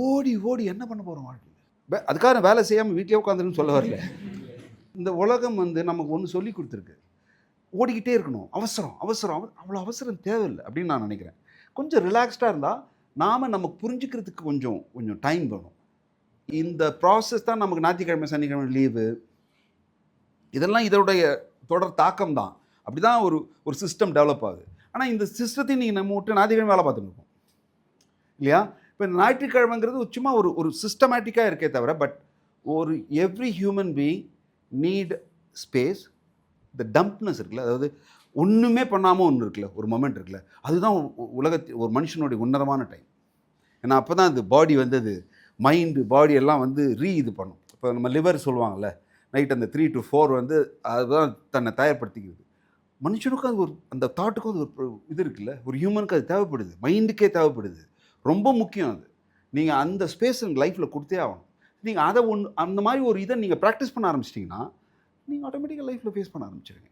ஓடி ஓடி என்ன பண்ண போகிறோம் வாழ்க்கையில்? அதுக்காக வேலை செய்யாமல் வீட்டிலே உட்காந்துருன்னு சொல்ல வரல. இந்த உலகம் வந்து நமக்கு ஒன்று சொல்லி கொடுத்துருக்கு, ஓடிக்கிட்டே இருக்கணும், அவசரம் அவசரம், அவ்வளோ அவசரம் தேவையில்லை அப்படின்னு நான் நினைக்கிறேன். கொஞ்சம் ரிலாக்ஸ்டாக இருந்தால் நம்ம புரிஞ்சுக்கிறதுக்கு கொஞ்சம் கொஞ்சம் டைம் வேணும். இந்த ப்ராசஸ் தான் நமக்கு ஞாயிற்றுக்கிழமை சனிக்கிழமை லீவு, இதெல்லாம் இதோடைய தொடர் தாக்கம் தான். அப்படி தான் ஒரு சிஸ்டம் டெவலப் ஆகுது. ஆனால் இந்த சிஸ்டத்தையும் நீங்கள் நம்ம விட்டு ஞாயிற்றுக்கிழமை வேலை பார்த்துட்டு இருக்கோம் இல்லையா? இப்போ ஞாயிற்றுக்கிழமைங்கிறது சும்மா ஒரு சிஸ்டமேட்டிக்காக இருக்கே தவிர, பட் ஒரு every human being need space. இந்த டம்ப்னஸ் இருக்குல்ல, அதாவது ஒன்றுமே பண்ணாமல் ஒன்று இருக்குல்ல, ஒரு மொமெண்ட் இருக்குல்ல, அதுதான் உலகத்தில் ஒரு மனுஷனுடைய உன்னதமான டைம். ஏன்னா அப்போ தான் அது பாடி வந்து அது மைண்டு பாடி எல்லாம் வந்து இது பண்ணும். இப்போ நம்ம லிவர் சொல்லுவாங்கள்ல, நைட் அந்த 3 to 4 வந்து அதுதான் தன்னை தயார்படுத்திக்கிறது. மனுஷனுக்கும் அது அந்த தாட்டுக்கும் அது ஒரு இது இருக்குல்ல, ஒரு ஹியூமனுக்கு அது தேவைப்படுது, மைண்டுக்கே தேவைப்படுது, ரொம்ப முக்கியம் அது. நீங்கள் அந்த ஸ்பேஸ் உங்கள் லைஃப்பில் கொடுத்தே ஆகணும். நீங்கள் அதை அந்த மாதிரி ஒரு இதை நீங்கள் ப்ராக்டிஸ் பண்ண ஆரம்பிச்சிட்டிங்கன்னா நீங்கள் ஆட்டோமேட்டிக்காக லைஃப்பில் ஃபேஸ் பண்ண ஆரம்பிச்சிடுங்க.